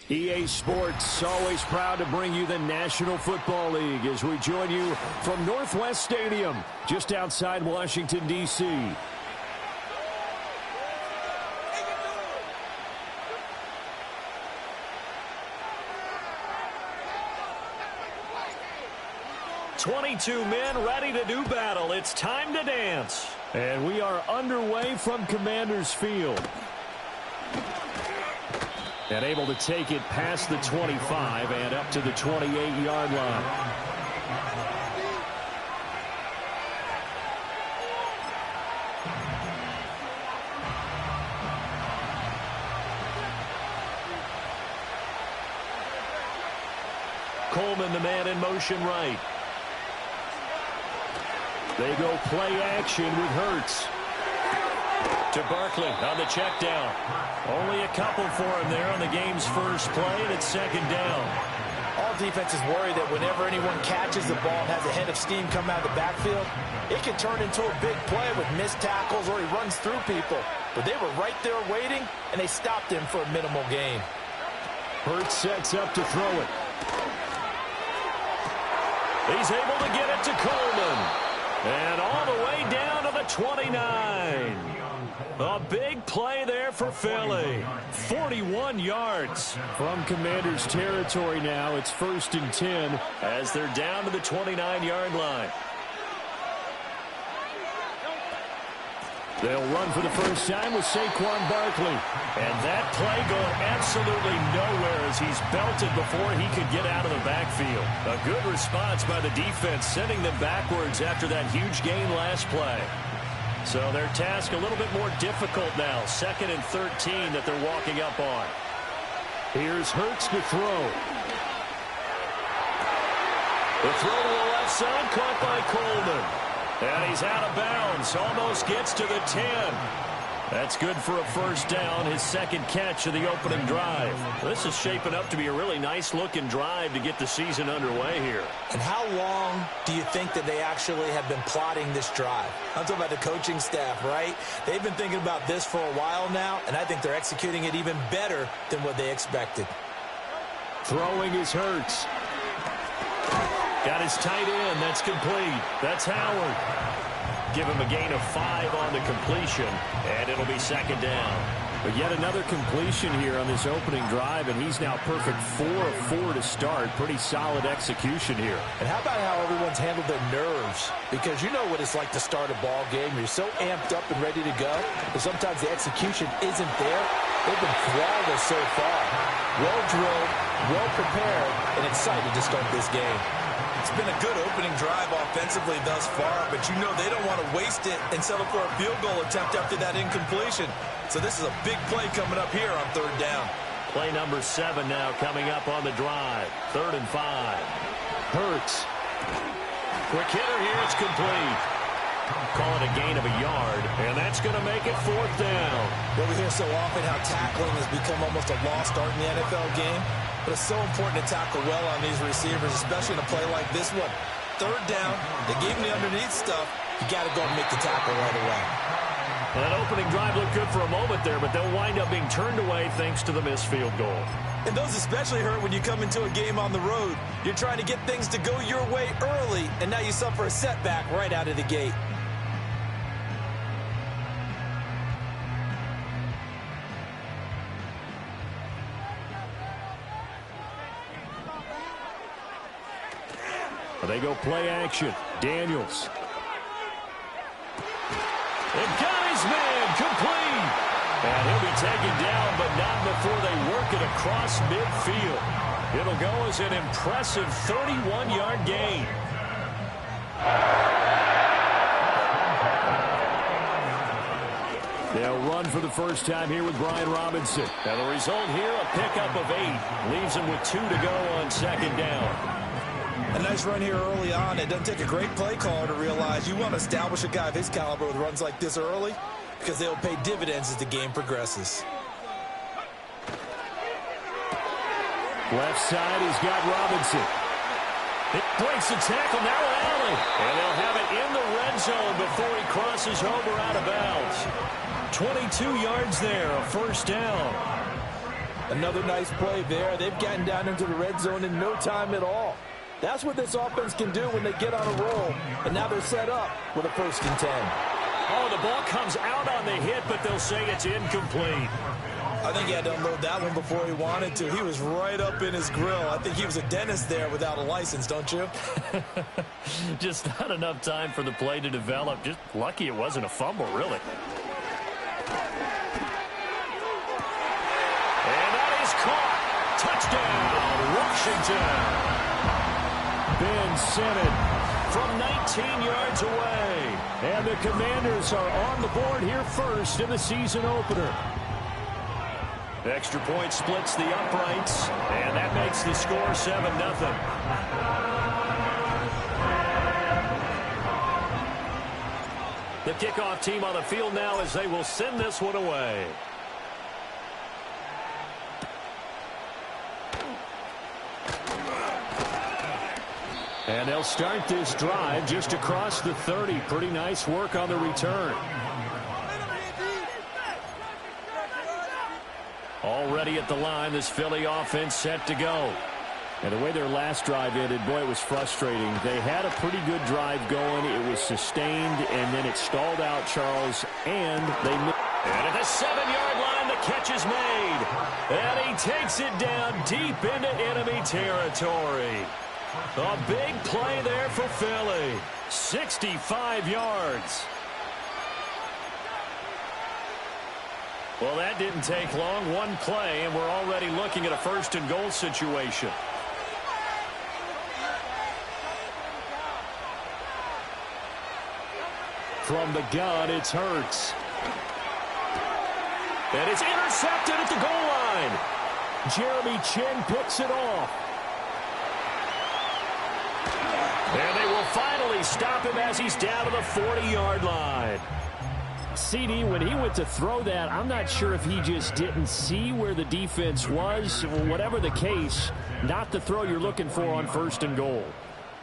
EA Sports, always proud to bring you the National Football League as we join you from Northwest Stadium, just outside Washington, D.C. "22 men ready to do battle. It's time to dance." And we are underway from Commander's Field. And able to take it past the 25 and up to the 28-yard line. Coleman, the man in motion right. They go play action with Hurts. To Barkley on the check down. Only a couple for him there on the game's first play, and it's second down. All defenses worry that whenever anyone catches the ball and has a head of steam come out of the backfield, it can turn into a big play with missed tackles or he runs through people. But they were right there waiting, and they stopped him for a minimal gain. Hurts sets up to throw it. He's able to get it to Coleman. And all the way down to the 29. A big play there for Philly. 41 yards. From Commander's territory now, it's 1st and 10 as they're down to the 29-yard line. They'll run for the first time with Saquon Barkley. And that play going absolutely nowhere as he's belted before he could get out of the backfield. A good response by the defense, sending them backwards after that huge gain last play. So their task a little bit more difficult now. 2nd and 13 that they're walking up on. Here's Hurts to throw. The throw to the left side, caught by Coleman. And he's out of bounds. Almost gets to the 10. That's good for a first down, his second catch of the opening drive. This is shaping up to be a really nice-looking drive to get the season underway here. And how long do you think that they actually have been plotting this drive? I'm talking about the coaching staff, right? They've been thinking about this for a while now, and I think they're executing it even better than what they expected. Throwing is Hurts. Got his tight end. That's complete. That's Howard. Give him a gain of 5 on the completion, and it'll be second down. But yet another completion here on this opening drive, and he's now perfect 4 of 4 to start. Pretty solid execution here. And how about how everyone's handled their nerves? Because you know what it's like to start a ball game. You're so amped up and ready to go, but sometimes the execution isn't there. They've been flawless so far. Well drilled, well prepared, and excited to start this game. It's been a good opening drive offensively thus far, but you know they don't want to waste it and settle for a field goal attempt after that incompletion. So this is a big play coming up here on 3rd down. Play number 7 now coming up on the drive. 3rd and 5. Hurts. Quick hitter here. It's complete. Call it a gain of a yard, and that's going to make it 4th down. Well, we hear so often how tackling has become almost a lost art in the NFL game. But it's so important to tackle well on these receivers, especially in a play like this one. 3rd down, they gave him the underneath stuff. You got to go and make the tackle right away. Well, that opening drive looked good for a moment there, but they'll wind up being turned away thanks to the missed field goal. And those especially hurt when you come into a game on the road. You're trying to get things to go your way early, and now you suffer a setback right out of the gate. They go play action. Daniels. And got his man complete. And he'll be taken down, but not before they work it across midfield. It'll go as an impressive 31-yard gain. They'll run for the first time here with Brian Robinson. And the result here, a pickup of 8. Leaves him with 2 to go on 2nd down. A nice run here early on. It doesn't take a great play caller to realize you want to establish a guy of his caliber with runs like this early because they'll pay dividends as the game progresses. Left side, he's got Robinson. It breaks the tackle, narrow alley. And they'll have it in the red zone before he crosses over out of bounds. 22 yards there, a first down. Another nice play there. They've gotten down into the red zone in no time at all. That's what this offense can do when they get on a roll. And now they're set up with a 1st and 10. Oh, the ball comes out on the hit, but they'll say it's incomplete. I think he had to unload that one before he wanted to. He was right up in his grill. I think he was a dentist there without a license, don't you? Just not enough time for the play to develop. Just lucky it wasn't a fumble, really. And that is caught. Touchdown, Washington. Ben sent it from 19 yards away. And the Commanders are on the board here first in the season opener. Extra point splits the uprights, and that makes the score 7-0. The kickoff team on the field now as they will send this one away. And they'll start this drive just across the 30. Pretty nice work on the return. Already at the line, this Philly offense set to go. And the way their last drive ended, boy, it was frustrating. They had a pretty good drive going. It was sustained, and then it stalled out, Charles, and they missed. And at the 7-yard line, the catch is made. And he takes it down deep into enemy territory. A big play there for Philly. 65 yards. Well, that didn't take long. One play, and we're already looking at a 1st and goal situation. From the gun, it's Hurts. And it's intercepted at the goal line. Jeremy Chin picks it off. And they will finally stop him as he's down to the 40-yard line. CD, when he went to throw that, I'm not sure if he just didn't see where the defense was. Whatever the case, not the throw you're looking for on 1st and goal.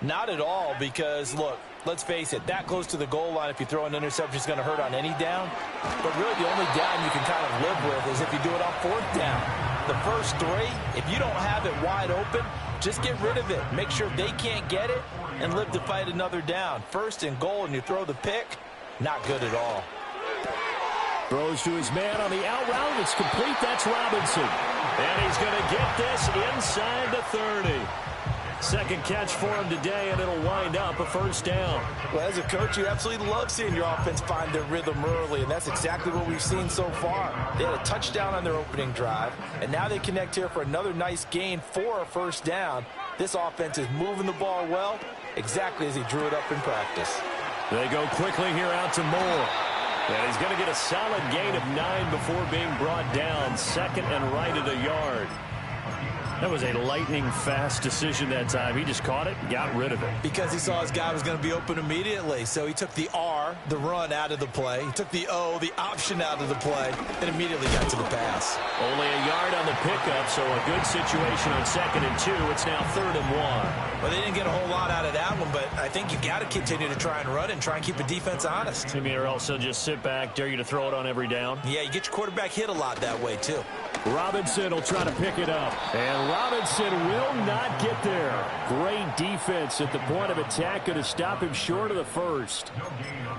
Not at all, because, look, let's face it, that close to the goal line, if you throw an interception, is going to hurt on any down. But really, the only down you can kind of live with is if you do it on 4th down. The first 3, if you don't have it wide open, just get rid of it. Make sure they can't get it and live to fight another down. 1st and goal, and you throw the pick, not good at all. Throws to his man on the out route. It's complete. That's Robinson. And he's going to get this inside the 30. Second catch for him today, and it'll wind up a 1st down. Well, as a coach, you absolutely love seeing your offense find their rhythm early, and that's exactly what we've seen so far. They had a touchdown on their opening drive, and now they connect here for another nice gain for a 1st down. This offense is moving the ball well, exactly as he drew it up in practice. They go quickly here out to Moore. And he's going to get a solid gain of 9 before being brought down. 2nd and right at a yard. That was a lightning-fast decision that time. He just caught it and got rid of it. Because he saw his guy was going to be open immediately. So he took the R, the run, out of the play. He took the O, the option, out of the play, and immediately got to the pass. Only a yard on the pickup, so a good situation on 2nd and 2. It's now 3rd and 1. Well, they didn't get a whole lot out of that one, but I think you got to continue to try and run and try and keep the defense honest. I mean, or else they'll just sit back, dare you to throw it on every down. Yeah, you get your quarterback hit a lot that way, too. Robinson will try to pick it up. And Robinson will not get there. Great defense at the point of attack, going to stop him short of the 1st.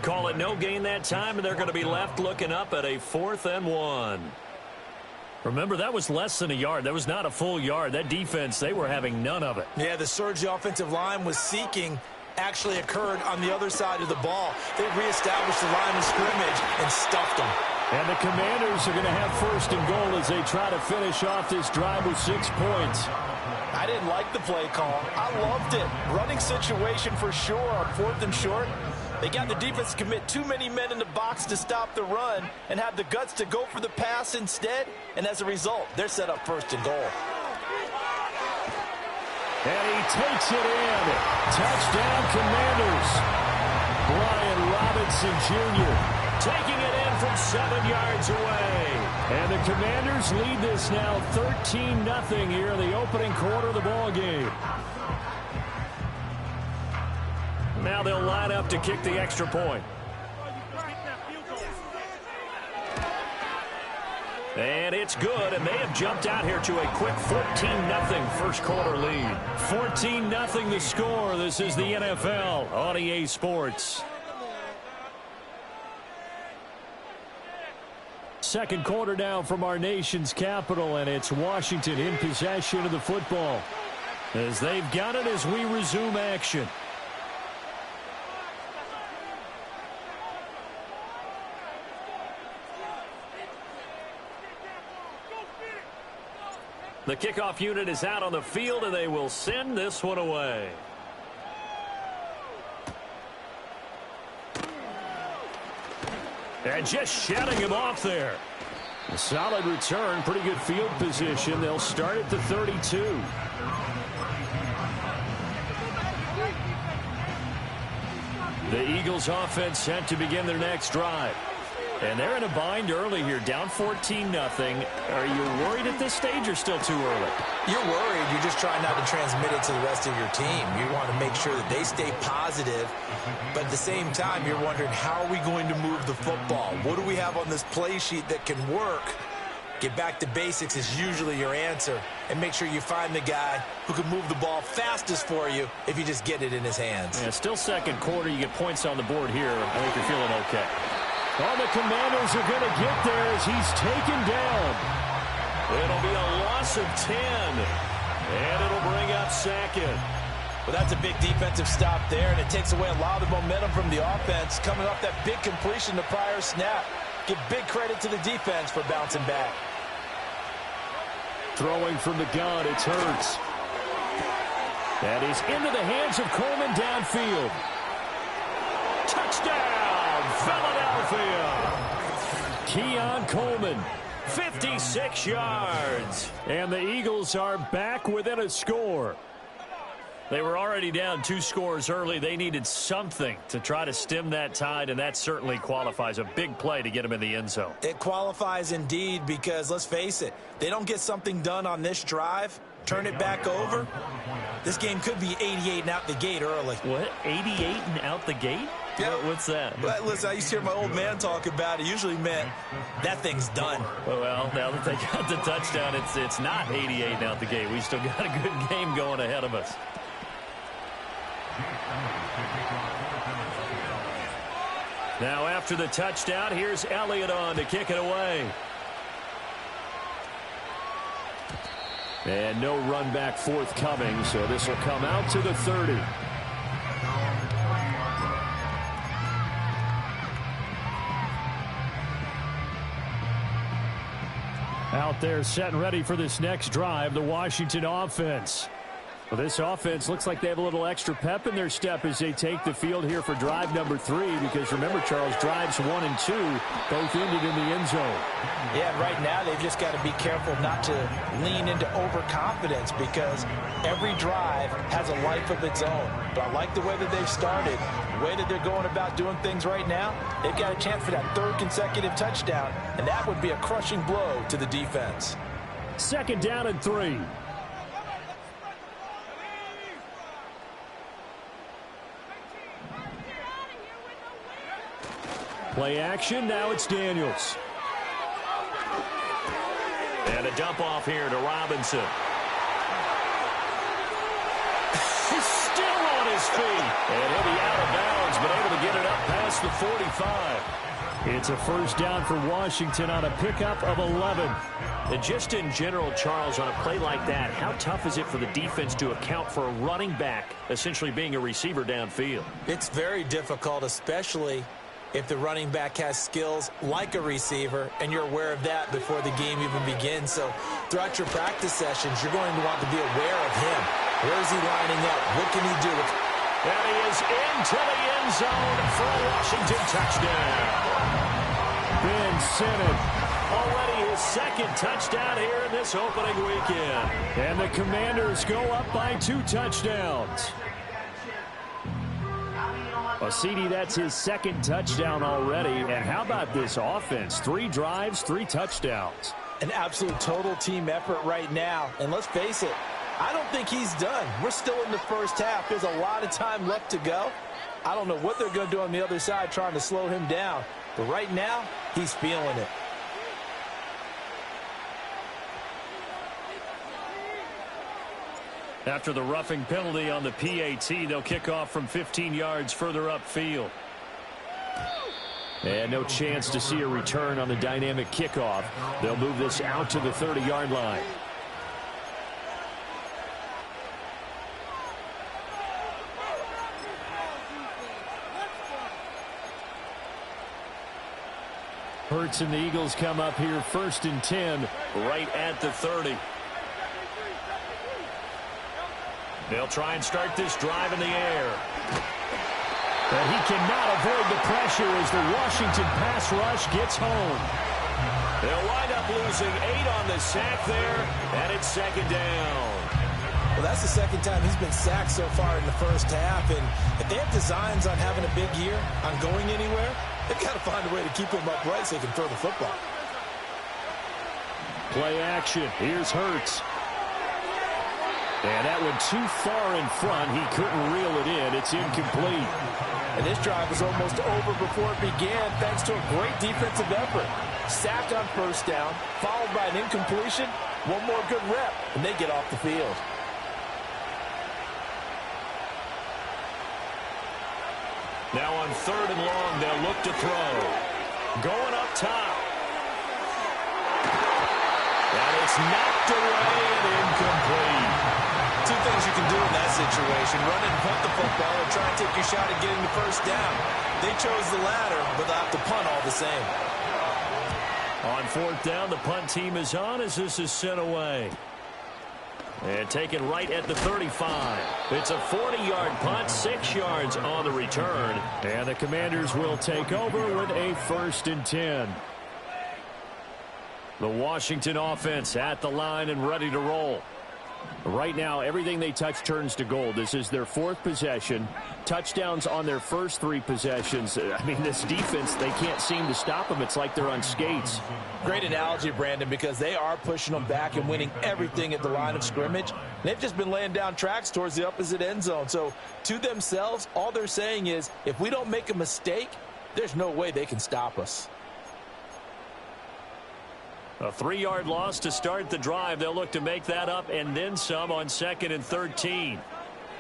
Call it no gain that time, and they're going to be left looking up at a 4th and 1. Remember, that was less than a yard. That was not a full yard. That defense, they were having none of it. Yeah, the surge the offensive line was seeking actually occurred on the other side of the ball. They reestablished the line of scrimmage and stuffed them. And the Commanders are going to have 1st and goal as they try to finish off this drive with 6 points. I didn't like the play call. I loved it. Running situation for sure on 4th and short. They got the defense to commit too many men in the box to stop the run and have the guts to go for the pass instead. And as a result, they're set up 1st and goal. And he takes it in. Touchdown, Commanders. Brian Robinson Jr. taking it in from 7 yards away. And the Commanders lead this now 13-0 here in the opening quarter of the ball game. Now they'll line up to kick the extra point. And it's good, and they have jumped out here to a quick 14-0 first quarter lead. 14-0 the score. This is the NFL on EA Sports. Second quarter now from our nation's capital, and it's Washington in possession of the football as they've got it as we resume action. The kickoff unit is out on the field, and they will send this one away. And just shutting him off there. A solid return, pretty good field position. They'll start at the 32. The Eagles offense set to begin their next drive. And they're in a bind early here, down 14-0. Are you worried at this stage or still too early? You're worried. You're just trying not to transmit it to the rest of your team. You want to make sure that they stay positive. But at the same time, you're wondering, how are we going to move the football? What do we have on this play sheet that can work? Get back to basics is usually your answer. And make sure you find the guy who can move the ball fastest for you if you just get it in his hands. Yeah, still second quarter. You get points on the board here. I think you're feeling okay. Oh, the Commanders are going to get there as he's taken down. It'll be a loss of 10. And it'll bring up second. Well, that's a big defensive stop there, and it takes away a lot of the momentum from the offense coming off that big completion the prior snap. Give big credit to the defense for bouncing back. Throwing from the gun, it's Hurts. And he's into the hands of Coleman downfield. Touchdown, Philadelphia. Keon Coleman, 56 yards. And the Eagles are back within a score. They were already down 2 scores early. They needed something to try to stem that tide, and that certainly qualifies. A big play to get them in the end zone. It qualifies indeed because, let's face it, they don't get something done on this drive, turn it back over, this game could be 88 and out the gate early. What? 88 and out the gate? Yeah. What's that? Well, listen, I used to hear my old man talk about it. Usually meant that thing's done. Well, now that they got the touchdown, it's not 88 and out the gate. We still got a good game going ahead of us. Now after the touchdown, here's Elliott on to kick it away. And no run back forthcoming, so this will come out to the 30. Out there set and ready for this next drive, the Washington offense. Well, this offense looks like they have a little extra pep in their step as they take the field here for drive number 3, because remember, Charles, drives 1 and 2 both ended in the end zone. Yeah, right now they've just got to be careful not to lean into overconfidence, because every drive has a life of its own. But I like the way that they've started, the way that they're going about doing things right now. They've got a chance for that 3rd consecutive touchdown, and that would be a crushing blow to the defense. 2nd down and 3. Play action, now it's Daniels. And a dump off here to Robinson. He's still on his feet. And he'll be out of bounds, but able to get it up past the 45. It's a first down for Washington on a pickup of 11. And just in general, Charles, on a play like that, how tough is it for the defense to account for a running back essentially being a receiver downfield? It's very difficult, especially if the running back has skills like a receiver, and you're aware of that before the game even begins. So throughout your practice sessions, you're going to want to be aware of him. Where is he lining up? What can he do? And he is into the end zone for a Washington touchdown. Ben Sinnott, already his 2nd touchdown here in this opening weekend. And the Commanders go up by 2 touchdowns. Well, CD, that's his 2nd touchdown already. And how about this offense? 3 drives, 3 touchdowns. An absolute total team effort right now. And let's face it, I don't think he's done. We're still in the first half. There's a lot of time left to go. I don't know what they're going to do on the other side trying to slow him down. But right now, he's feeling it. After the roughing penalty on the PAT, they'll kick off from 15 yards further upfield. And no chance to see a return on the dynamic kickoff. They'll move this out to the 30-yard line. Hurts and the Eagles come up here 1st and 10 right at the 30. They'll try and start this drive in the air. And he cannot avoid the pressure as the Washington pass rush gets home. They'll wind up losing 8 on the sack there, and it's 2nd down. Well, that's the 2nd time he's been sacked so far in the first half, and if they have designs on having a big year, on going anywhere, they've got to find a way to keep him upright so they can throw the football. Play action. Here's Hurts. And that went too far in front. He couldn't reel it in. It's incomplete. And this drive was almost over before it began thanks to a great defensive effort. Sacked on 1st down, followed by an incompletion. One more good rep, and they get off the field. Now on 3rd and long, they'll look to throw. Going up top. And it's knocked away and incomplete. 2 things you can do in that situation: run and punt the football, or try and take your shot at getting the 1st down. They chose the latter, but they'll have to punt all the same. On 4th down, the punt team is on as this is sent away. And taken right at the 35. It's a 40-yard punt, 6 yards on the return. And the Commanders will take over with a 1st and 10. The Washington offense at the line and ready to roll. Right now, everything they touch turns to gold. This is their 4th possession. Touchdowns on their first 3 possessions. I mean, this defense, they can't seem to stop them. It's like they're on skates. Great analogy, Brandon, because they are pushing them back and winning everything at the line of scrimmage. They've just been laying down tracks towards the opposite end zone. So, to themselves, all they're saying is, if we don't make a mistake, there's no way they can stop us. A 3-yard loss to start the drive. They'll look to make that up and then some on 2nd and 13.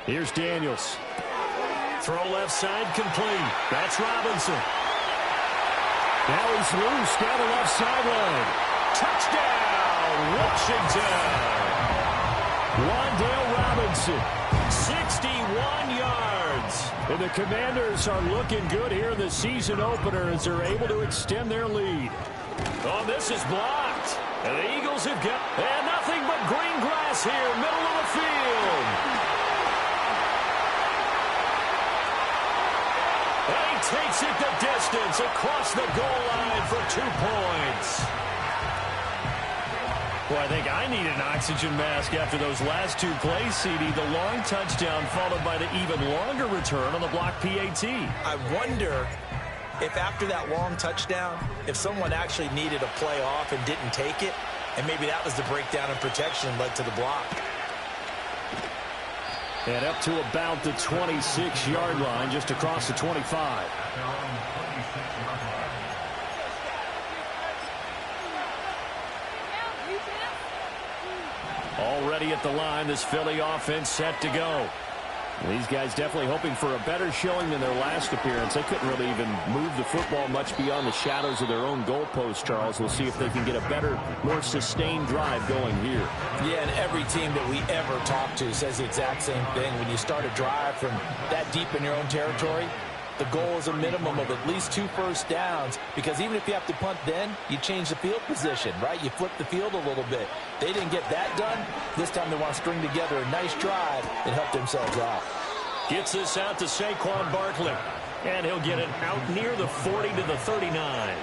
Here's Daniels. Throw left side complete. That's Robinson. Now he's loose down the left sideline. Touchdown, Washington. Wan'Dale Robinson, 61 yards. And the Commanders are looking good here in the season opener as they're able to extend their lead. Oh, this is blocked. And the Eagles have got nothing but green grass here, middle of the field. And he takes it the distance across the goal line for 2 points. Well, I think I need an oxygen mask after those last 2 plays, CD. The long touchdown followed by the even longer return on the block PAT. I wonder if after that long touchdown, if someone actually needed a play off and didn't take it, and maybe that was the breakdown in protection and led to the block. And up to about the 26-yard line, just across the 25. Already at the line, this Philly offense set to go. These guys definitely hoping for a better showing than their last appearance. They couldn't really even move the football much beyond the shadows of their own goalpost, Charles. We'll see if they can get a better, more sustained drive going here. Yeah, and every team that we ever talk to says the exact same thing. When you start a drive from that deep in your own territory, the goal is a minimum of at least 2 first downs, because even if you have to punt then, you change the field position, right? You flip the field a little bit. They didn't get that done. This time they want to string together a nice drive and help themselves out. Gets this out to Saquon Barkley. And he'll get it out near the 40 to the 39.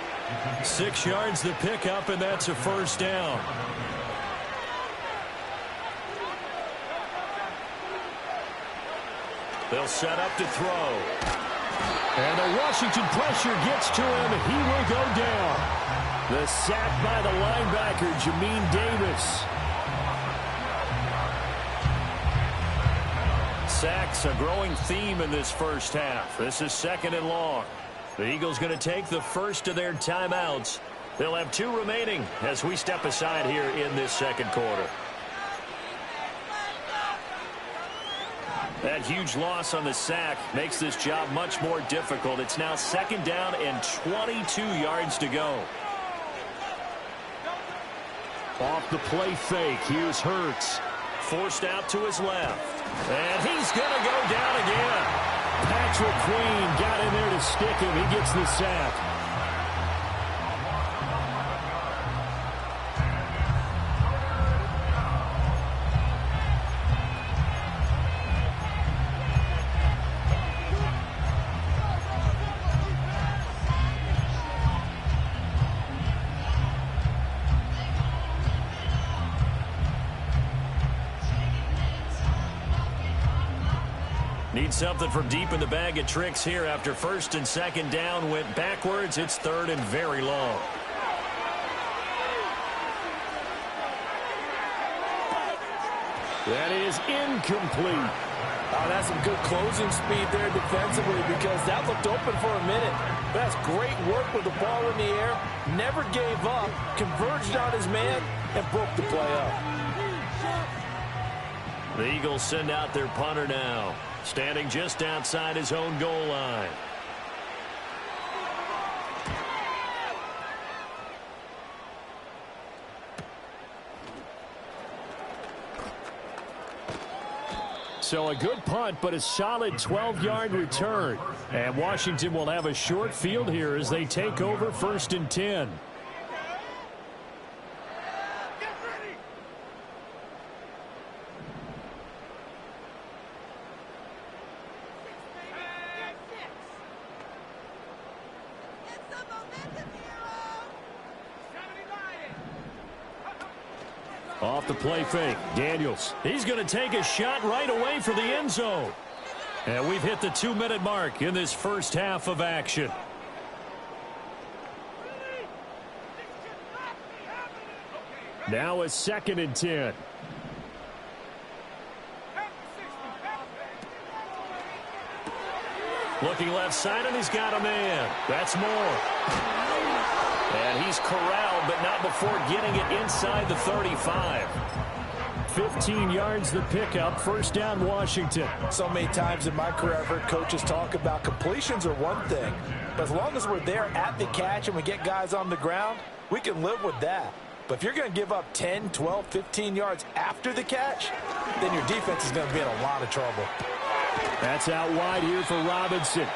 6 yards the pickup, and that's a 1st down. They'll set up to throw. And the Washington pressure gets to him. He will go down. The sack by the linebacker, Jamin Davis. Sacks a growing theme in this first half. This is 2nd and long. The Eagles going to take the first of their timeouts. They'll have 2 remaining as we step aside here in this 2nd quarter. That huge loss on the sack makes this job much more difficult. It's now 2nd down and 22 yards to go. Off the play fake, here's Hurts. Forced out to his left. And he's going to go down again. Patrick Queen got in there to stick him. He gets the sack. Need something from deep in the bag of tricks here after 1st and 2nd down went backwards. It's 3rd and very long. That is incomplete. Oh, that's some good closing speed there defensively because that looked open for a minute. That's great work with the ball in the air. Never gave up, converged on his man, and broke the play up. The Eagles send out their punter now, standing just outside his own goal line. So a good punt, but a solid 12-yard return. And Washington will have a short field here as they take over 1st and 10. Off the play fake, Daniels. He's going to take a shot right away for the end zone. And we've hit the 2-minute mark in this first half of action. Now a 2nd and 10. Looking left side, and he's got a man. That's Moore. And he's corralled, but not before getting it inside the 35. 15 yards the pickup. 1st down, Washington. So many times in my career I've heard coaches talk about completions are one thing. But as long as we're there at the catch and we get guys on the ground, we can live with that. But if you're going to give up 10, 12, 15 yards after the catch, then your defense is going to be in a lot of trouble. That's out wide here for Robinson.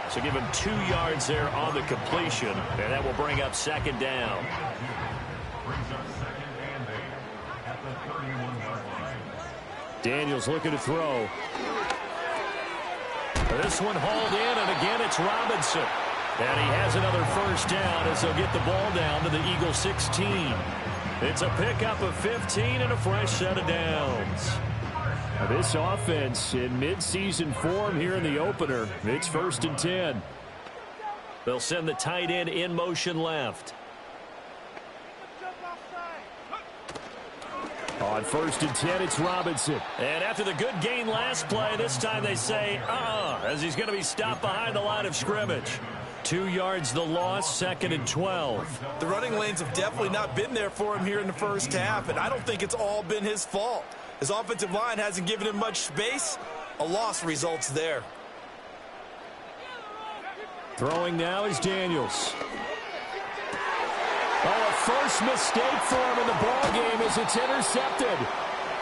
So give him 2 yards there on the completion, and that will bring up 2nd down. Daniels looking to throw. This one hauled in, and again it's Robinson. And he has another 1st down as they'll get the ball down to the Eagles 16. It's a pickup of 15 and a fresh set of downs. This offense in midseason form here in the opener. It's 1st and 10. They'll send the tight end in motion left. On 1st and 10, it's Robinson. And after the good gain last play, this time they say, as he's going to be stopped behind the line of scrimmage. 2 yards the loss, 2nd and 12. The running lanes have definitely not been there for him here in the first half, and I don't think it's all been his fault. His offensive line hasn't given him much space. A loss results there. Throwing now is Daniels. Oh, a first mistake for him in the ball game as it's intercepted.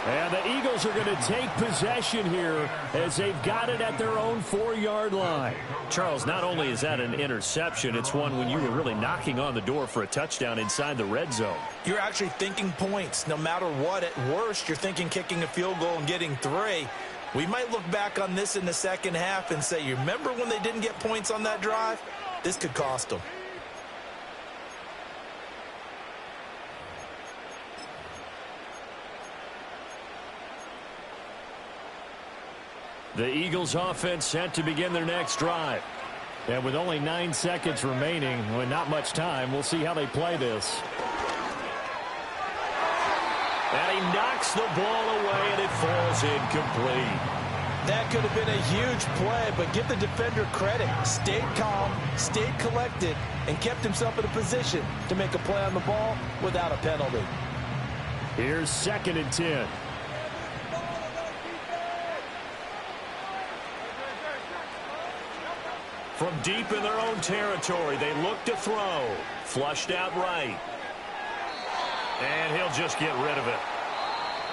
And the Eagles are going to take possession here as they've got it at their own 4-yard line. Charles, not only is that an interception, it's one when you were really knocking on the door for a touchdown inside the red zone. You're actually thinking points. No matter what, at worst, you're thinking kicking a field goal and getting 3. We might look back on this in the second half and say, you remember when they didn't get points on that drive? This could cost them. The Eagles offense set to begin their next drive. And with only 9 seconds remaining, with not much time, we'll see how they play this. And he knocks the ball away, and it falls incomplete. That could have been a huge play, but give the defender credit. Stayed calm, stayed collected, and kept himself in a position to make a play on the ball without a penalty. Here's 2nd and 10. From deep in their own territory, they look to throw. Flushed out right. And he'll just get rid of it.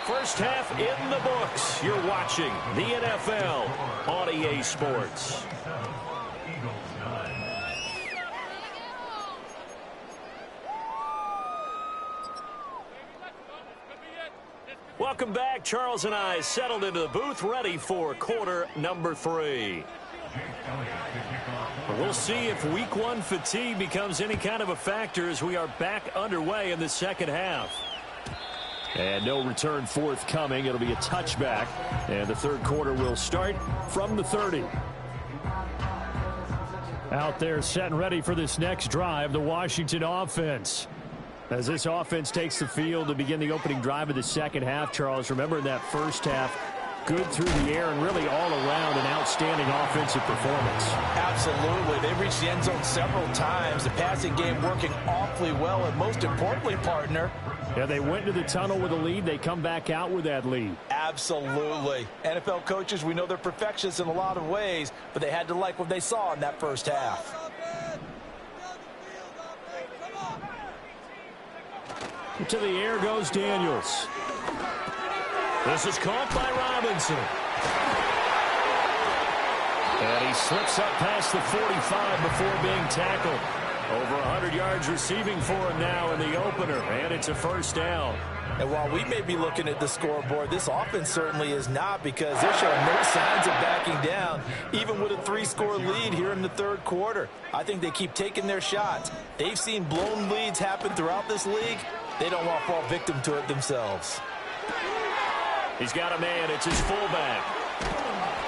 First half in the books. You're watching the NFL on EA Sports. Welcome back. Charles and I settled into the booth, ready for quarter number 3. We'll see if week 1 fatigue becomes any kind of a factor as we are back underway in the second half. And no return forthcoming. It'll be a touchback. And the third quarter will start from the 30. Out there set and ready for this next drive, the Washington offense. As this offense takes the field to begin the opening drive of the second half, Charles, remember in that first half, good through the air and really all around an outstanding offensive performance. Absolutely. They reached the end zone several times. The passing game working awfully well, and most importantly, partner, yeah, they went to the tunnel with a lead. They come back out with that lead. Absolutely. NFL coaches, we know they're perfectionists in a lot of ways, but they had to like what they saw in that first half. To the air goes Daniels. This is caught by Robinson. And he slips up past the 45 before being tackled. Over 100 yards receiving for him now in the opener, and it's a first down. And while we may be looking at the scoreboard, this offense certainly is not, because they're showing no signs of backing down, even with a 3-score lead here in the third quarter. I think they keep taking their shots. They've seen blown leads happen throughout this league. They don't want to fall victim to it themselves. He's got a man. It's his fullback.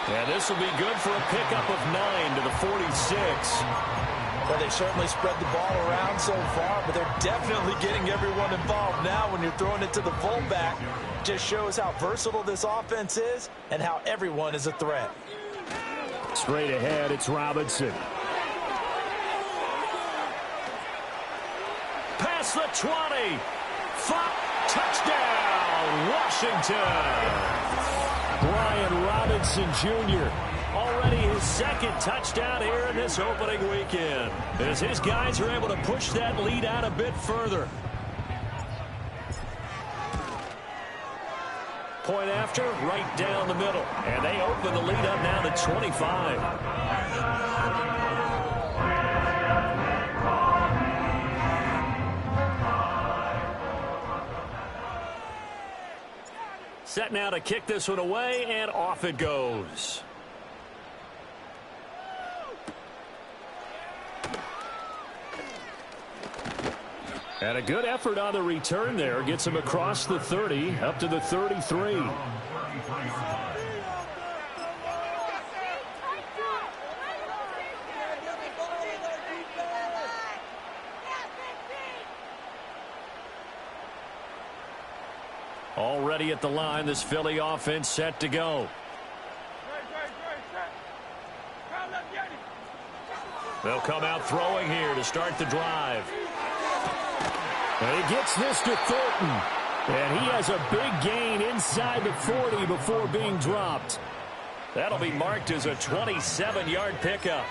And this will be good for a pickup of 9 to the 46. Well, they certainly spread the ball around so far, but they're definitely getting everyone involved now when you're throwing it to the fullback. Just shows how versatile this offense is and how everyone is a threat. Straight ahead, it's Robinson. Past the 20. Touchdown, Washington. Brian Robinson Jr. Already his second touchdown here in this opening weekend, as his guys are able to push that lead out a bit further. Point after, right down the middle. And they open the lead up now to 25. Set now to kick this one away, and off it goes. And a good effort on the return there. Gets him across the 30, up to the 33. Already at the line, this Philly offense set to go. They'll come out throwing here to start the drive. And he gets this to Thornton. And he has a big gain inside the 40 before being dropped. That'll be marked as a 27-yard pickup.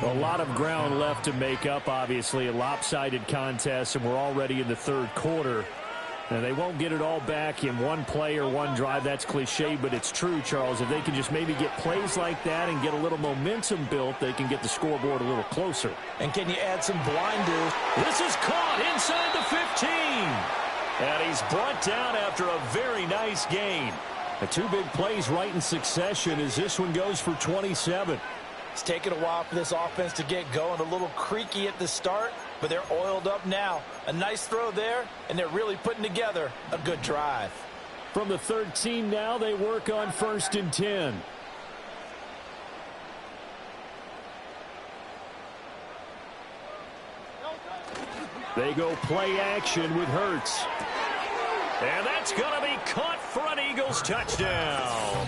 A lot of ground left to make up, obviously. A lopsided contest, and we're already in the third quarter. And they won't get it all back in one play or one drive. That's cliche, but it's true, Charles. If they can just maybe get plays like that and get a little momentum built, they can get the scoreboard a little closer. And can you add some blinders? This is caught inside the 15. And he's brought down after a very nice gain. The two big plays right in succession as this one goes for 27. It's taken a while for this offense to get going. A little creaky at the start, but they're oiled up now. A nice throw there, and they're really putting together a good drive. From the 13 now, they work on 1st and 10. They go play action with Hurts. And that's going to be caught for an Eagles touchdown.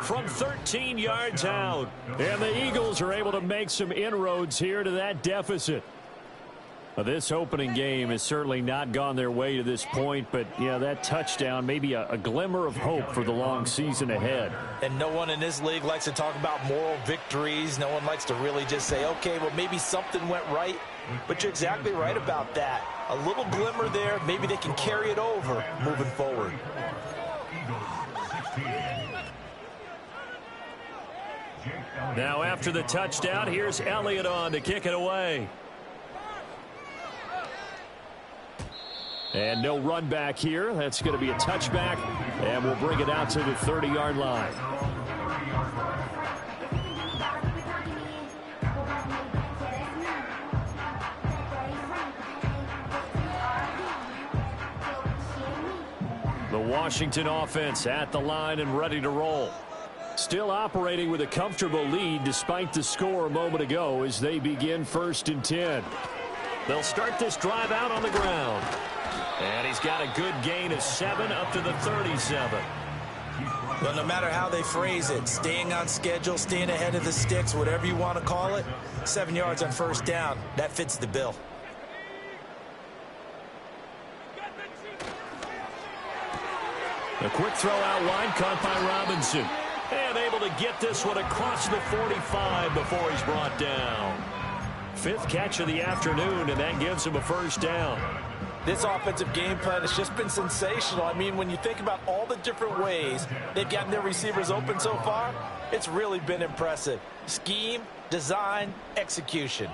From 13 yards out. And the Eagles are able to make some inroads here to that deficit. Well, this opening game has certainly not gone their way to this point, but, yeah, that touchdown, maybe a glimmer of hope for the long season ahead. And no one in this league likes to talk about moral victories. No one likes to really just say, okay, well, maybe something went right. But you're exactly right about that. A little glimmer there. Maybe they can carry it over moving forward. Now after the touchdown, here's Elliott on to kick it away. And no run back here. That's going to be a touchback, and we'll bring it out to the 30-yard line. The Washington offense at the line and ready to roll. Still operating with a comfortable lead despite the score a moment ago as they begin 1st and 10. They'll start this drive out on the ground. And he's got a good gain of 7 up to the 37. Well, no matter how they phrase it, staying on schedule, staying ahead of the sticks, whatever you want to call it, 7 yards on 1st down, that fits the bill. A quick throw out wide, caught by Robinson. And able to get this one across the 45 before he's brought down. 5th catch of the afternoon, and that gives him a 1st down. This offensive game plan has just been sensational. I mean, when you think about all the different ways they've gotten their receivers open so far, it's really been impressive. Scheme, design, execution.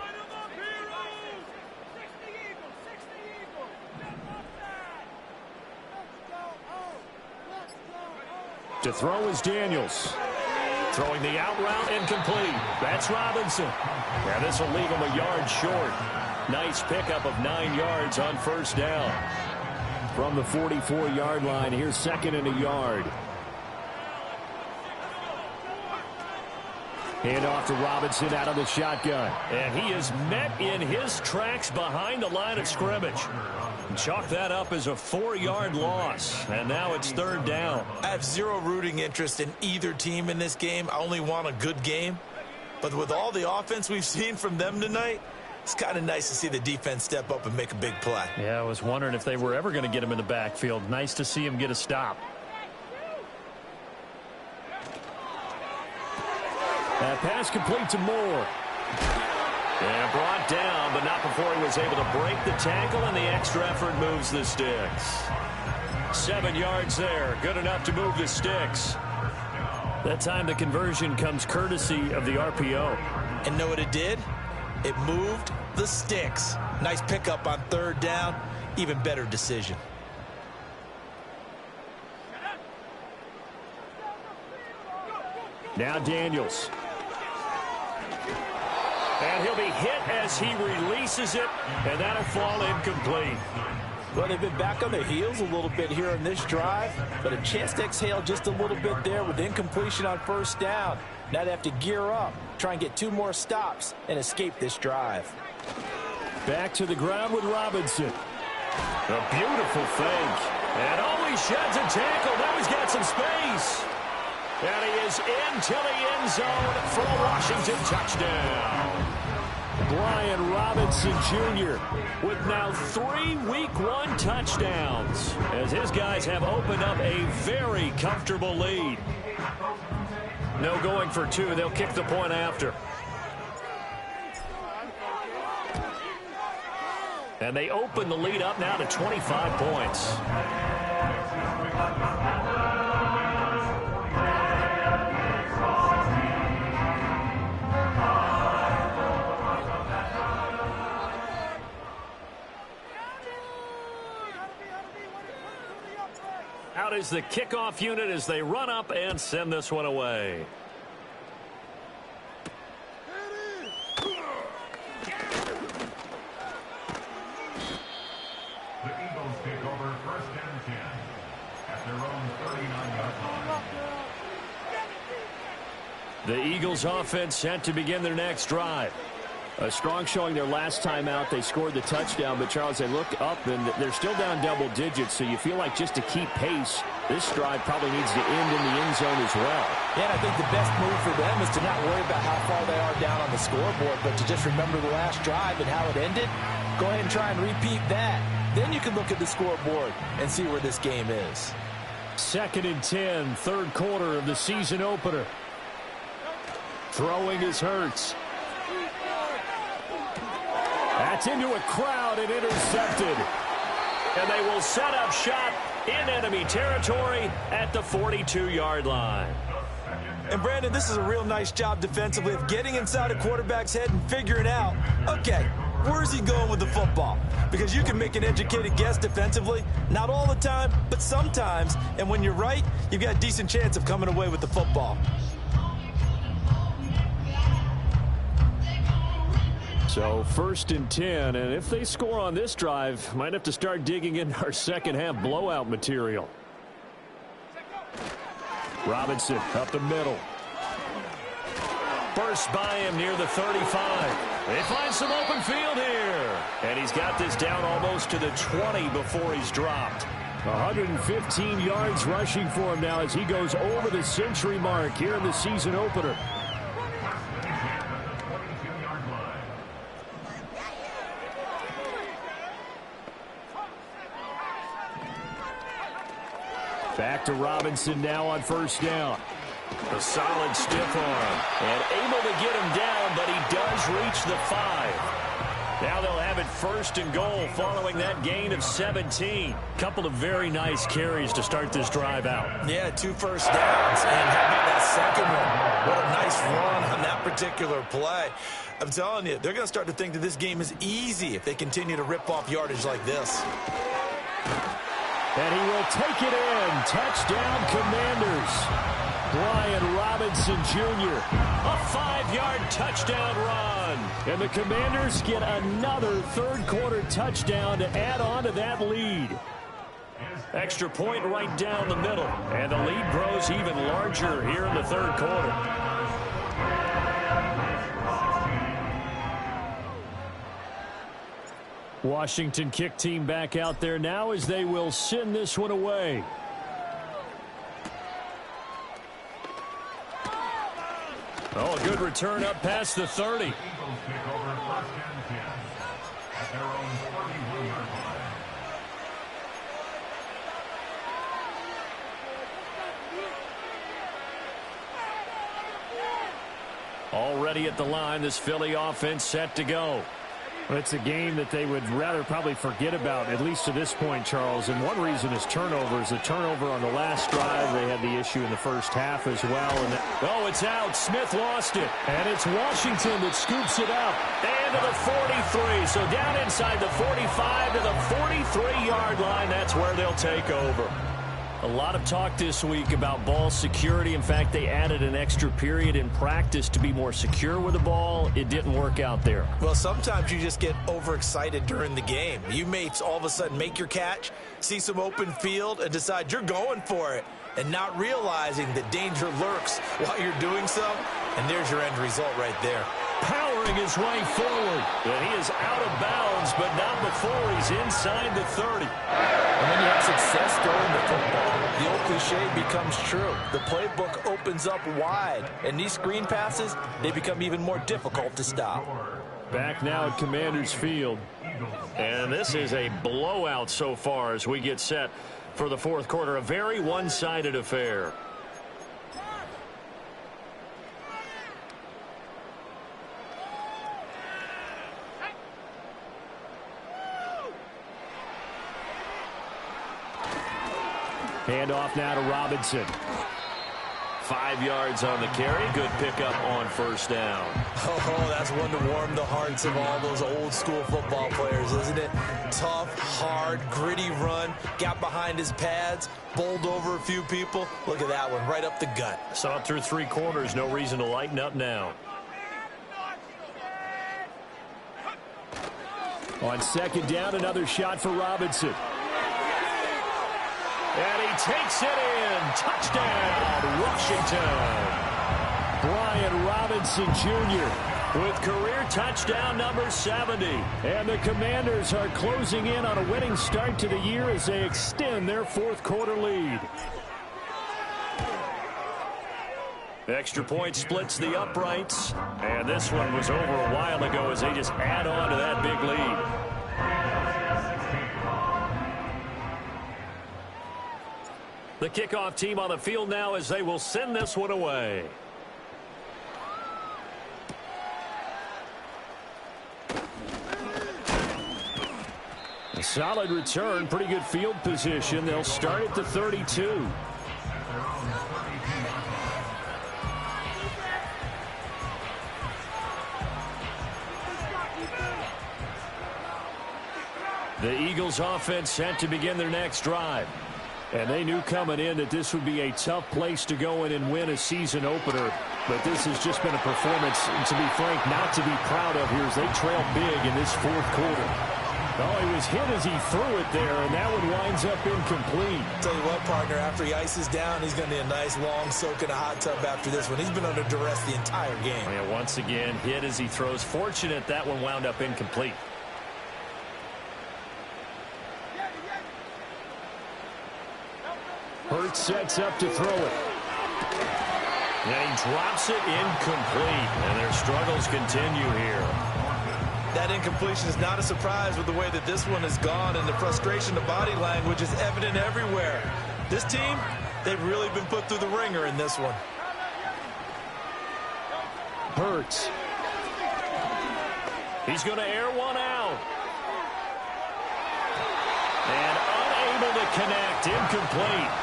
To throw is Daniels. Throwing the out route incomplete. That's Robinson. And this will leave him a yard short. Nice pickup of 9 yards on 1st down. From the 44-yard line, here's 2nd and a yard. Hand off to Robinson out of the shotgun. And he is met in his tracks behind the line of scrimmage. Chalk that up as a 4-yard loss. And now it's 3rd down. I have zero rooting interest in either team in this game. I only want a good game. But with all the offense we've seen from them tonight, it's kind of nice to see the defense step up and make a big play. Yeah, I was wondering if they were ever going to get him in the backfield. Nice to see him get a stop. That pass complete to Moore. And brought down, but not before he was able to break the tackle, and the extra effort moves the sticks. 7 yards there, good enough to move the sticks. That time the conversion comes courtesy of the RPO. And know what it did? It moved the sticks. Nice pickup on 3rd down. Even better decision. Now Daniels. And he'll be hit as he releases it, and that'll fall incomplete. Well, they've been back on their heels a little bit here in this drive, but a chance to exhale just a little bit there with incompletion on 1st down. Now they have to gear up, try and get 2 more stops, and escape this drive. Back to the ground with Robinson. A beautiful fake. And always sheds a tackle. Now he's got some space. And he is into the end zone for a Washington touchdown. Brian Robinson Jr. with now 3 Week 1 touchdowns as his guys have opened up a very comfortable lead. No going for 2. They'll kick the point after. And they open the lead up now to 25 points. Out is the kickoff unit as they run up and send this one away. The Eagles take over 1st and 10 at their own 39-yard line. The Eagles offense set to begin their next drive. A strong showing their last time out. They scored the touchdown, but, Charles, they look up, and they're still down double digits, so you feel like just to keep pace, this drive probably needs to end in the end zone as well. Yeah, and I think the best move for them is to not worry about how far they are down on the scoreboard, but to just remember the last drive and how it ended. Go ahead and try and repeat that. Then you can look at the scoreboard and see where this game is. 2nd and 10, third quarter of the season opener. Throwing is Hurts. That's into a crowd and intercepted. And they will set up shop in enemy territory at the 42-yard line. And, Brandon, this is a real nice job defensively of getting inside a quarterback's head and figuring out, okay, where's he going with the football? Because you can make an educated guess defensively, not all the time, but sometimes. And when you're right, you've got a decent chance of coming away with the football. So 1st and 10, and if they score on this drive, might have to start digging into our second half blowout material. Robinson up the middle. Burst by him near the 35. They find some open field here. And he's got this down almost to the 20 before he's dropped. 115 yards rushing for him now as he goes over the century mark here in the season opener. Back to Robinson now on 1st down. A solid stiff arm. And able to get him down, but he does reach the 5. Now they'll have it 1st and goal following that gain of 17. Couple of very nice carries to start this drive out. Yeah, 2 first downs. And how about that second one? What a nice run on that particular play. I'm telling you, they're going to start to think that this game is easy if they continue to rip off yardage like this. And he will take it in. Touchdown, Commanders. Brian Robinson Jr. A 5-yard touchdown run. And the Commanders get another third-quarter touchdown to add on to that lead. Extra point right down the middle. And the lead grows even larger here in the third quarter. Washington kick team back out there now as they will send this one away. Oh, a good return up past the 30. Eagles take over 1st and 10 at their own 41-yard line. Already at the line, this Philly offense set to go. Well, it's a game that they would rather probably forget about, at least to this point, Charles. And one reason is turnovers. The turnover on the last drive, they had the issue in the first half as well. And oh, it's out. Smith lost it. And it's Washington that scoops it up. And to the 43. So down inside the 45 to the 43-yard line. That's where they'll take over. A lot of talk this week about ball security. In fact, they added an extra period in practice to be more secure with the ball. It didn't work out there. Well, sometimes you just get overexcited during the game. You may all of a sudden make your catch, see some open field, and decide you're going for it, and not realizing that danger lurks while you're doing so. And there's your end result right there. Powering his way forward. And he is out of bounds, but not before he's inside the 30. And when you have success throwing the football, the old cliche becomes true. The playbook opens up wide, and these screen passes, they become even more difficult to stop. Back now at Commanders Field. And this is a blowout so far as we get set for the fourth quarter. A very one-sided affair. Handoff now to Robinson. 5 yards on the carry. Good pickup on 1st down. Oh, that's one to warm the hearts of all those old school football players, isn't it? Tough, hard, gritty run. Got behind his pads, bowled over a few people. Look at that one, right up the gut. Saw it through 3 quarters. No reason to lighten up now. On 2nd down, another shot for Robinson. And he takes it in. Touchdown, Washington. Brian Robinson Jr. with career touchdown number 70. And the Commanders are closing in on a winning start to the year as they extend their fourth quarter lead. Extra point splits the uprights. And this one was over a while ago as they just add on to that big lead. The kickoff team on the field now as they will send this one away. A solid return, pretty good field position. They'll start at the 32. The Eagles offense set to begin their next drive. And they knew coming in that this would be a tough place to go in and win a season opener. But this has just been a performance, to be frank, not to be proud of here as they trail big in this fourth quarter. Oh, he was hit as he threw it there, and that one winds up incomplete. Tell you what, partner, after he ices down, he's going to need a nice long soak in a hot tub after this one. He's been under duress the entire game. And once again, hit as he throws. Fortunate that one wound up incomplete. Hurts sets up to throw it. And he drops it incomplete. And their struggles continue here. That incompletion is not a surprise with the way that this one has gone, and the frustration, the body language is evident everywhere. This team, they've really been put through the ringer in this one. Hurts. He's going to air one out. And unable to connect, incomplete.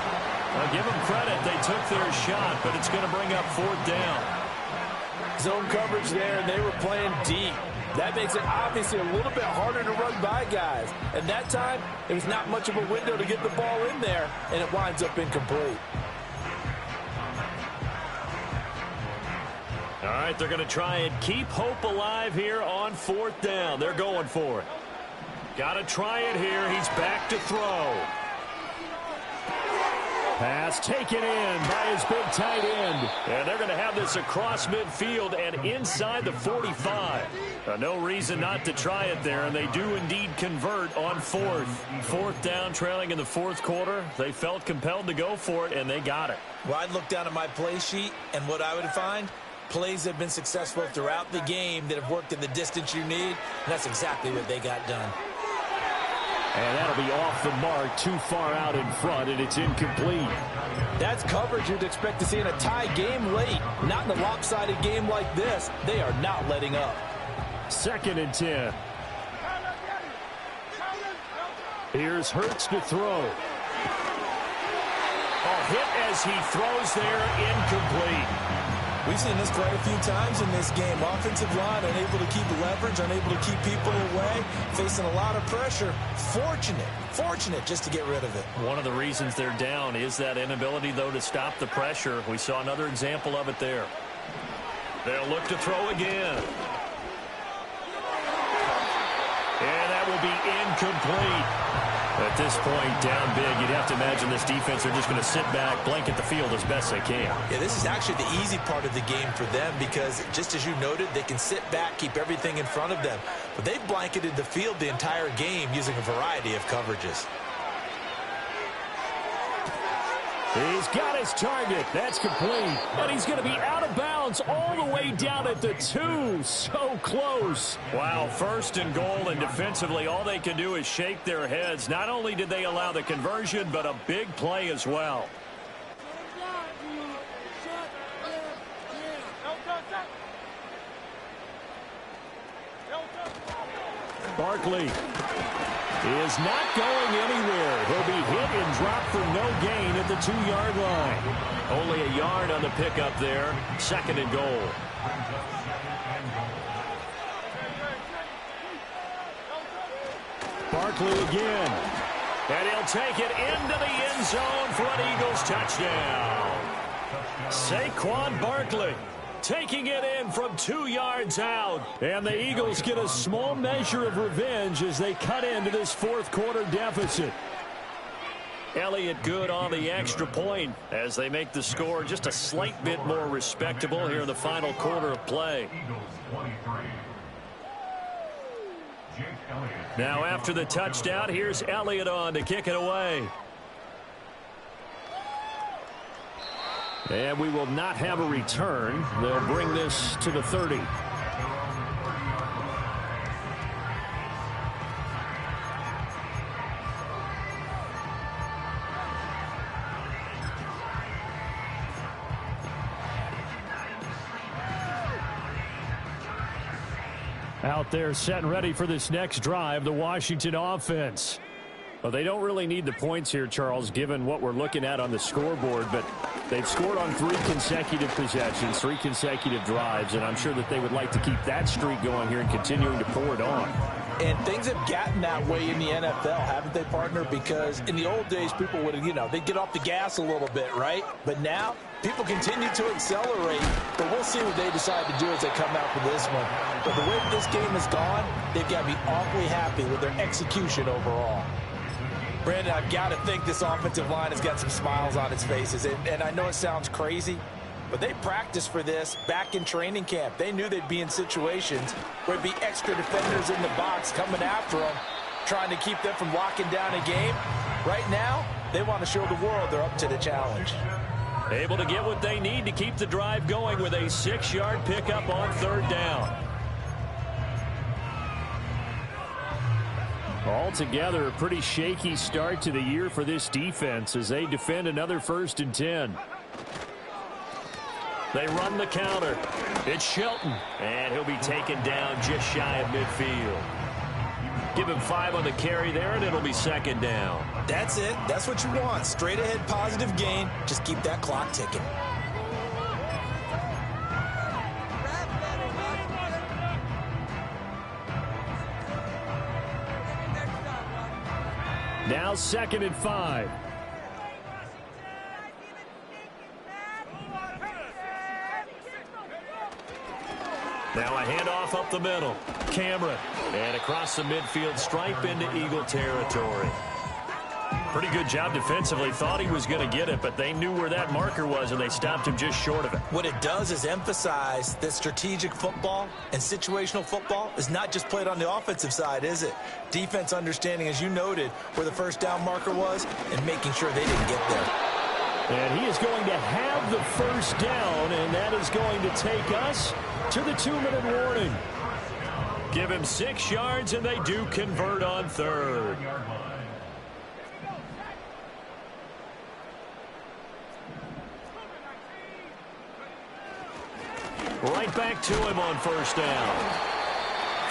I'll give them credit, they took their shot, but it's going to bring up fourth down. Zone coverage there, and they were playing deep. That makes it obviously a little bit harder to run by guys. And that time, it was not much of a window to get the ball in there, and it winds up incomplete. All right, they're going to try and keep hope alive here on fourth down. They're going for it. Got to try it here. He's back to throw. Pass taken in by his big tight end. And they're going to have this across midfield and inside the 45. No reason not to try it there, and they do indeed convert on fourth. Fourth down, trailing in the fourth quarter. They felt compelled to go for it, and they got it. Well, I'd look down at my play sheet, and what I would find, plays have been successful throughout the game that have worked in the distance you need, and that's exactly what they got done. And that'll be off the mark, too far out in front, and it's incomplete. That's coverage you'd expect to see in a tie game late. Not in a lopsided game like this. They are not letting up. 2nd and 10. Here's Hurts to throw. Hit as he throws there, incomplete. We've seen this quite a few times in this game. Offensive line unable to keep leverage, unable to keep people away, facing a lot of pressure. Fortunate just to get rid of it. One of the reasons they're down is that inability, though, to stop the pressure. We saw another example of it there. They'll look to throw again. And that will be incomplete. At this point, down big, you'd have to imagine this defense are just going to sit back, blanket the field as best they can. Yeah, this is actually the easy part of the game for them because, just as you noted, they can sit back, keep everything in front of them. But they've blanketed the field the entire game using a variety of coverages. He's got his target. That's complete. And he's going to be out of bounds all the way down at the 2. So close. Wow, 1st and goal, and defensively all they can do is shake their heads. Not only did they allow the conversion, but a big play as well. Barkley is not going anywhere. He'll be hit and dropped for no gain at the 2-yard line. Only a yard on the pickup there. 2nd and goal. Barkley again. And he'll take it into the end zone for an Eagles touchdown. Saquon Barkley taking it in from 2 yards out. And the Eagles get a small measure of revenge as they cut into this fourth quarter deficit. Elliott good on the extra point as they make the score just a slight bit more respectable here in the final quarter of play. Now after the touchdown, here's Elliott on to kick it away. And we will not have a return. They'll bring this to the 30. Out there set and ready for this next drive, the Washington offense. Well, they don't really need the points here, Charles, given what we're looking at on the scoreboard, but they've scored on 3 consecutive possessions, 3 consecutive drives, and I'm sure that they would like to keep that streak going here and continuing to pour it on. And things have gotten that way in the NFL, haven't they, partner? Because in the old days, people would, they'd get off the gas a little bit, right? But now, people continue to accelerate, but we'll see what they decide to do as they come out for this one. But the way this game has gone, they've got to be awfully happy with their execution overall. Brandon, I've got to think this offensive line has got some smiles on its faces. And I know it sounds crazy, but they practiced for this back in training camp. They knew they'd be in situations where there'd be extra defenders in the box coming after them, trying to keep them from locking down a game. Right now, they want to show the world they're up to the challenge. Able to get what they need to keep the drive going with a 6-yard pickup on 3rd down. Altogether, a pretty shaky start to the year for this defense as they defend another 1st and 10. They run the counter. It's Shelton, and he'll be taken down just shy of midfield. Give him 5 on the carry there, and it'll be 2nd down. That's it. That's what you want. Straight ahead positive gain. Just keep that clock ticking. Now 2nd and 5. Now a handoff up the middle. Cameron. And across the midfield stripe into Eagle territory. Pretty good job defensively. Thought he was going to get it, but they knew where that marker was, and they stopped him just short of it. What it does is emphasize that strategic football and situational football is not just played on the offensive side, is it? Defense understanding, as you noted, where the 1st down marker was and making sure they didn't get there. And he is going to have the 1st down, and that is going to take us to the 2-minute warning. Give him 6 yards, and they do convert on 3rd. Right back to him on 1st down.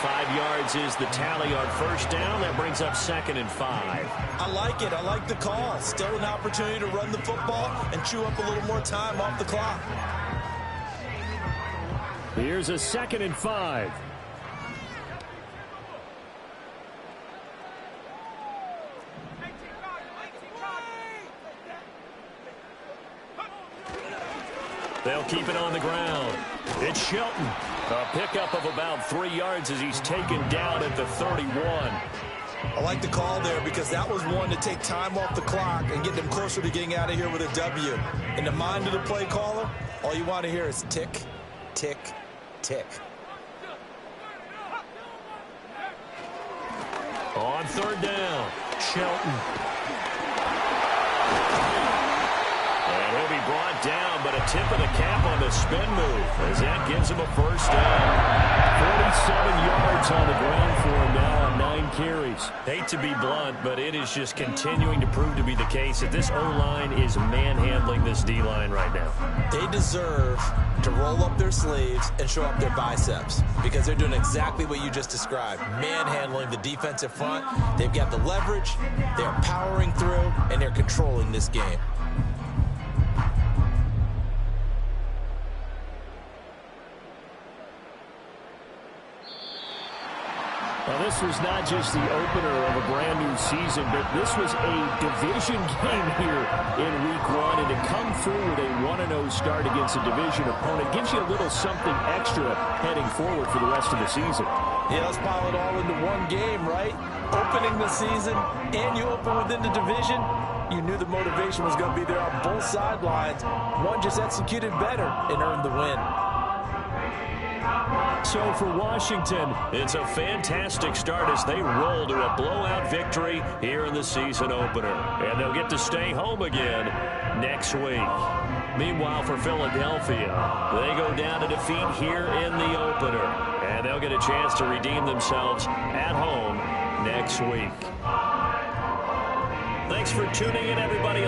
5 yards is the tally on 1st down. That brings up 2nd and 5. I like it. I like the call. Still an opportunity to run the football and chew up a little more time off the clock. Here's a 2nd and 5. They'll keep it on the ground. It's Shelton. A pickup of about 3 yards as he's taken down at the 31. I like the call there because that was one to take time off the clock and get them closer to getting out of here with a W. In the mind of the play caller, all you want to hear is tick, tick, tick. On 3rd down, Shelton. And he'll be brought down, but a tip of the cap on the spin move as that gives him a 1st down. 47 yards on the ground for him now on 9 carries. Hate to be blunt, but it is just continuing to prove to be the case that this O-line is manhandling this D-line right now. They deserve to roll up their sleeves and show up their biceps because they're doing exactly what you just described, manhandling the defensive front. They've got the leverage, they're powering through, and they're controlling this game. Well, this was not just the opener of a brand new season, but this was a division game here in week 1. And to come through with a 1-0 start against a division opponent gives you a little something extra heading forward for the rest of the season. Yeah, let's pile it all into one game, right? Opening the season, and you open within the division. You knew the motivation was going to be there on both sidelines. One just executed better and earned the win. So for Washington, it's a fantastic start as they roll to a blowout victory here in the season opener. And they'll get to stay home again next week. Meanwhile, for Philadelphia, they go down to defeat here in the opener. And they'll get a chance to redeem themselves at home next week. Thanks for tuning in, everybody.